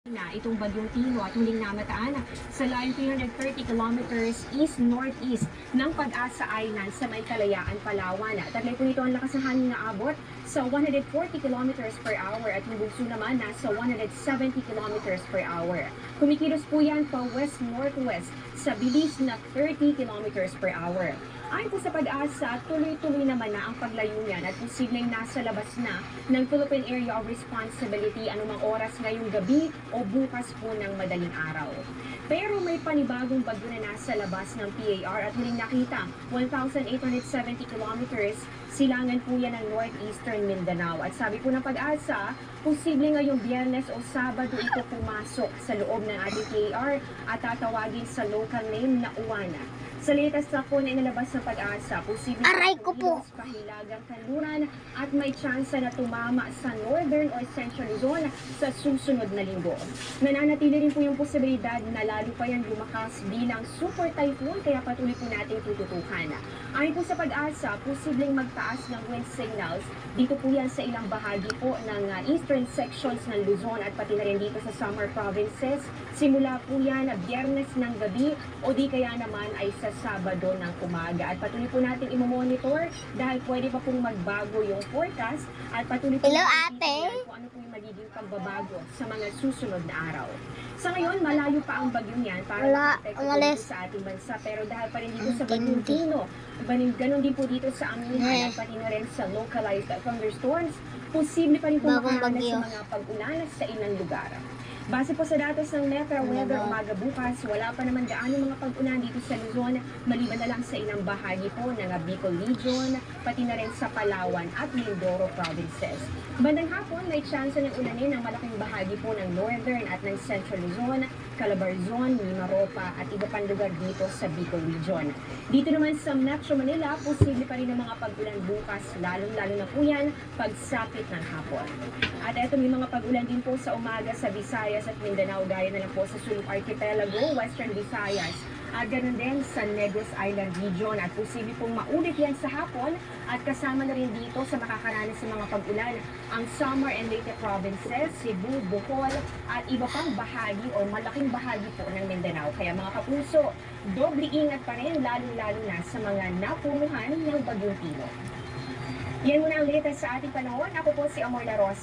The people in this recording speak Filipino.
Na itong Bagyong Tino at huling namataan sa layong 330 kilometers east-northeast ng Pag-asa Island sa May Kalayaan, Palawan. Taglay po nito ang lakas ng hangin na abot sa 140 kilometers per hour at yung bugso naman nasa 170 kilometers per hour. Kumikilos po yan pa west-northwest sa bilis na 30 kilometers per hour. Ayon po sa Pag-asa, tuloy-tuloy naman na ang paglayo niyan at posibleng nasa labas na ng Philippine Area of Responsibility anumang oras ngayong gabi o bukas po ng madaling araw. Pero may panibagong bagyo na nasa labas ng PAR at huling nakita, 1,870 kilometers silangan po yan ng northeastern Mindanao. At sabi po ng Pag-asa, posible ngayong Biyernes o Sabado ito pumasok sa loob ng ating PAR at tatawagin sa local name na Uwana. Sa latest na po na inalabas ng Pag-asa, posibleng pahilagang kanluran at may tsansa na tumama sa northern or central zone sa susunod na linggo. Nananatili rin po yung posibilidad na lalo pa yan lumakas bilang super typhoon kaya patuloy po natin tututukan. Ayon po sa Pag-asa, posibleng magtaas ng wind signals dito po yan sa ilang bahagi po ng eastern sections ng Luzon at pati na rin dito sa summer provinces. Simula po yan na Biyernes ng gabi o di kaya naman ay sa Sabado ng umaga. At patuloy po natin i-monitor dahil pwede pa pong magbago yung forecast at patuloy po natin kung ano po yung magiging pagbabago sa mga susunod na araw. Sa ngayon, malayo pa ang bagyong yan para makapekto sa ating bansa. Pero dahil pa rin dito sa Bagyong Tino, ganun din po dito sa Amihan at pati na rin sa localized thunderstorms, posible pa rin po makaranas sa mga pag-ulan sa ilang lugar. Base po sa datos ng Metro Weather umaga bukas, wala pa naman gaano mga pag-ulan dito sa Luzon, maliban na lang sa ilang bahagi po ng Bicol Region, pati na rin sa Palawan at Mindoro provinces. Bandang hapon, may tsansa ng ulanin ng malaking bahagi po ng Northern at ng Central Luzon, Calabarzon, Mimaropa at iba pang lugar dito sa Bicol Region. Dito naman sa Metro Manila, posible pa rin ang mga pag-ulan bukas, lalong-lalo na po yan pagsapit ng hapon. At eto may mga pag-ulan din po sa umaga sa Visayas at Mindanao, gaya na lang po sa Sulu Archipelago, Western Visayas, at ganoon din sa Negros Island Region. At posible pong maulit yan sa hapon at kasama na rin dito sa makakaranas ng mga pag-ulan ang Samar and Leyte provinces, Cebu, Bohol at iba pang bahagi o malaking bahagi po ng Mindanao. Kaya mga kapuso, doble ingat pa rin lalo-lalo na sa mga napunuhan ng Bagyong Tino. Yan muna ang latest sa ating panahon. Ako po si Amor Laros.